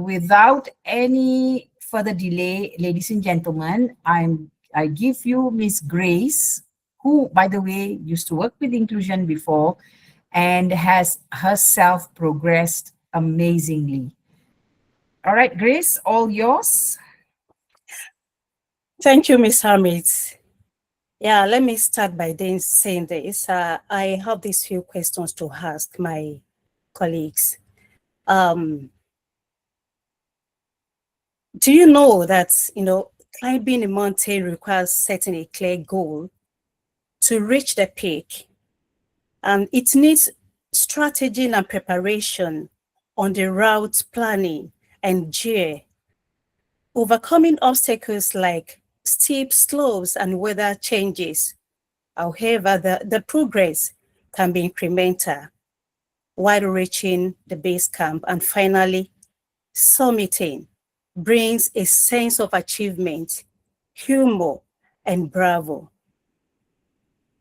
without any further delay, ladies and gentlemen, I give you Miss Grace, who, by the way, used to work with inclusion before and has herself progressed amazingly. All right, Grace, all yours. Thank you, Ms. Hamid. Yeah, let me start by saying this. I have these few questions to ask my colleagues. Do you know that, climbing a mountain requires setting a clear goal to reach the peak? And it needs strategy and preparation on the route planning and gear, overcoming obstacles like steep slopes and weather changes. However, the progress can be incremental while reaching the base camp, and finally, summiting brings a sense of achievement, humor, and bravo.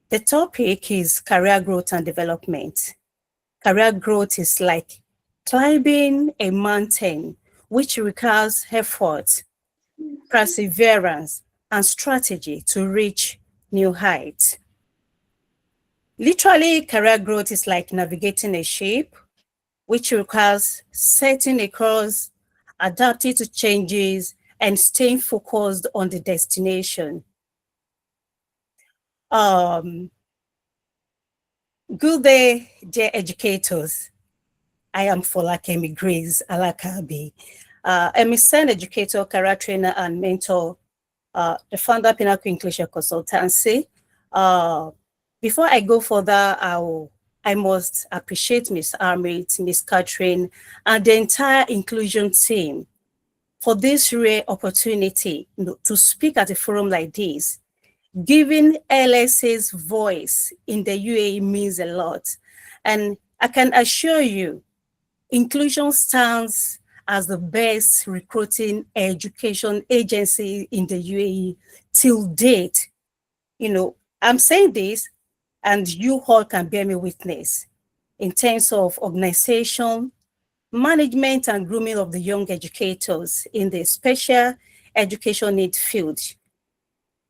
The topic is career growth and development. Career growth is like climbing a mountain, which requires effort, perseverance, and strategy to reach new heights. Literally, career growth is like navigating a ship, which requires setting a course, adapting to changes, and staying focused on the destination. Good day, dear educators. I am Alaka-Abe Grace, Alaka-Abe. I'm a SEN educator, career trainer, and mentor, the founder of Pinnacle Inclusion Consultancy. Before I go further, I must appreciate Ms. Amit, Ms. Catherine, and the entire inclusion team for this rare opportunity to speak at a forum like this. Giving LSA's voice in the UAE means a lot. And I can assure you, inclusion stands as the best recruiting education agency in the UAE till date. I'm saying this, and you all can bear me witness, in terms of organization, management, and grooming of the young educators in the special education need field.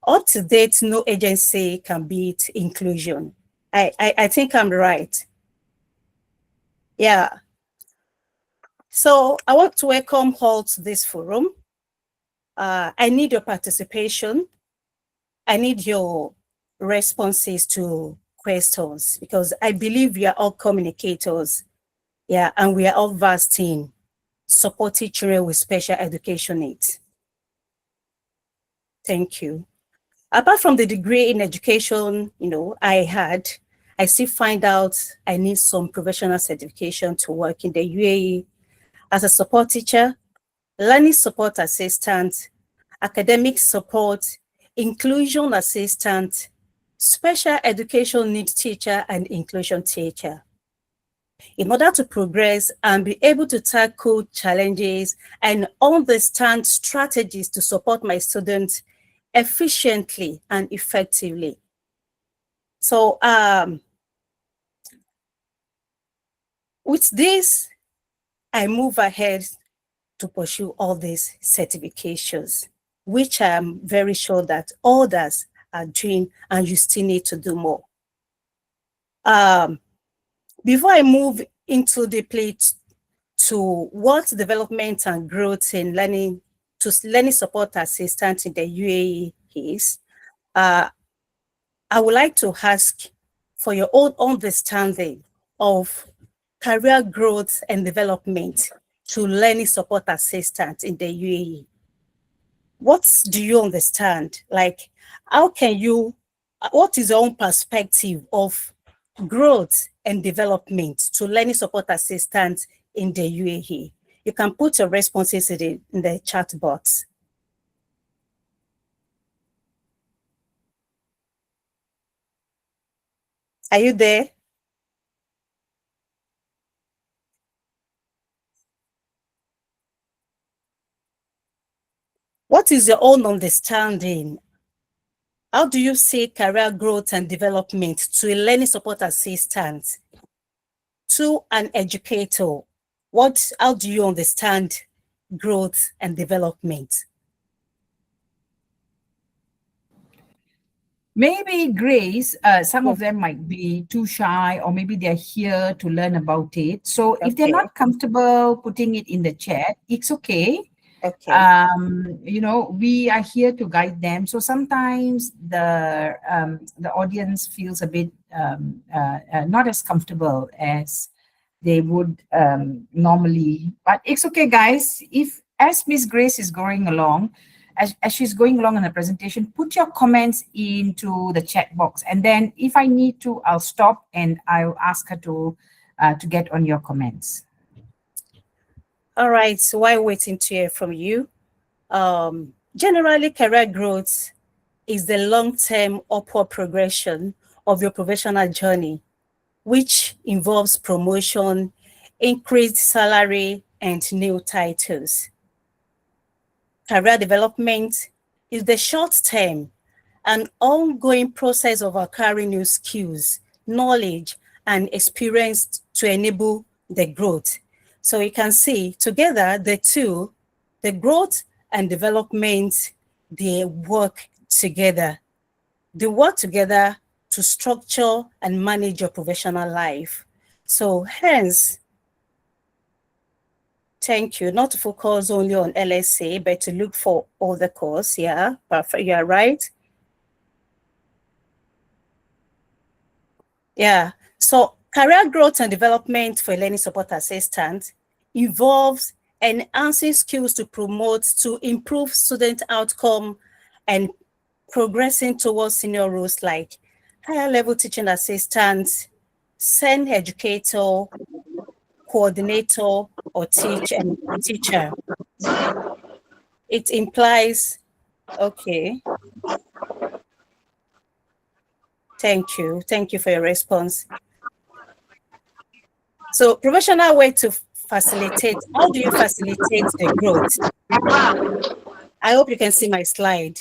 Up to date, no agency can beat inclusion. I think I'm right. Yeah. So I want to welcome all to this forum. I need your participation. I need your responses to questions, because I believe we are all communicators. Yeah, and we are all versed in supporting children with special education needs. Thank you. Apart from the degree in education, I still find out I need some professional certification to work in the UAE as a support teacher, learning support assistant, academic support, inclusion assistant, special education needs teacher, and inclusion teacher. In order to progress and be able to tackle challenges and understand strategies to support my students efficiently and effectively. So with this, I move ahead to pursue all these certifications, which I'm very sure that others are doing, and you still need to do more. Before I move into the plate to what development and growth in learning support assistance in the UAE is, I would like to ask for your own understanding of career growth and development to learning support assistance in the UAE. What do you understand? Like, what is your own perspective of growth and development to learning support assistance in the UAE? You can put your responses in the chat box. Are you there? What is your own understanding? How do you see career growth and development to a learning support assistant, to an educator? How do you understand growth and development? Maybe Grace, some of Yes. them might be too shy, or maybe they're here to learn about it. So if they're Okay. not comfortable putting it in the chat, it's okay. Okay. We are here to guide them. So sometimes the audience feels a bit not as comfortable as they would normally, but it's okay, guys. If as Miss Grace is going along, as she's going along in the presentation, put your comments into the chat box, and then if I need to, I'll stop and I'll ask her to get on your comments. All right. So while waiting to hear from you, generally career growth is the long-term upward progression of your professional journey, which involves promotion, increased salary, and new titles. Career development is the short-term and ongoing process of acquiring new skills, knowledge, and experience to enable the growth. So you can see together the two, the growth and development, they work together. They work together to structure and manage your professional life. So hence, thank you, not to focus only on LSA, but to look for other course. Yeah, perfect. You are right. Yeah. So career growth and development for a learning support assistant involves enhancing skills to improve student outcome and progressing towards senior roles like higher level teaching assistant, SEN educator, coordinator, or teacher. It implies, okay, thank you. Thank you for your response. So professional way to facilitate, how do you facilitate the growth? I hope you can see my slide.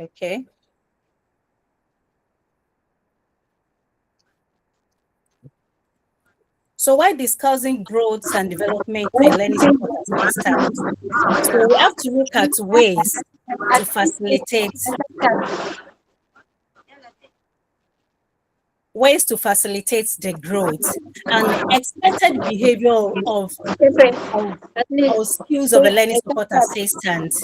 Okay. So while discussing growth and development for a learning support assistant, so we have to look at to facilitate ways to facilitate the growth and expected behavior of skills of a learning support assistant.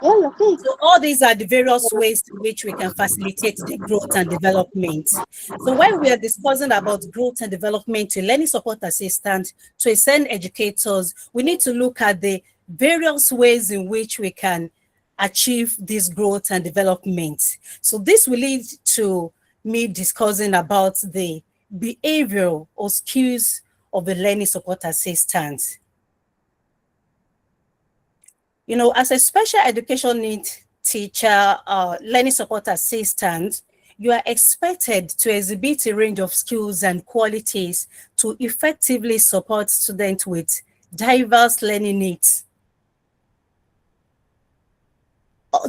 So all these are the various ways in which we can facilitate the growth and development. So when we are discussing about growth and development to learning support assistant, to SEN educators, we need to look at the various ways in which we can achieve this growth and development. So this will lead to me discussing about the behavioral or skills of a learning support assistant. You know, as a special education needs teacher, learning support assistant, you are expected to exhibit a range of skills and qualities to effectively support students with diverse learning needs.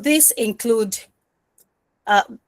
These include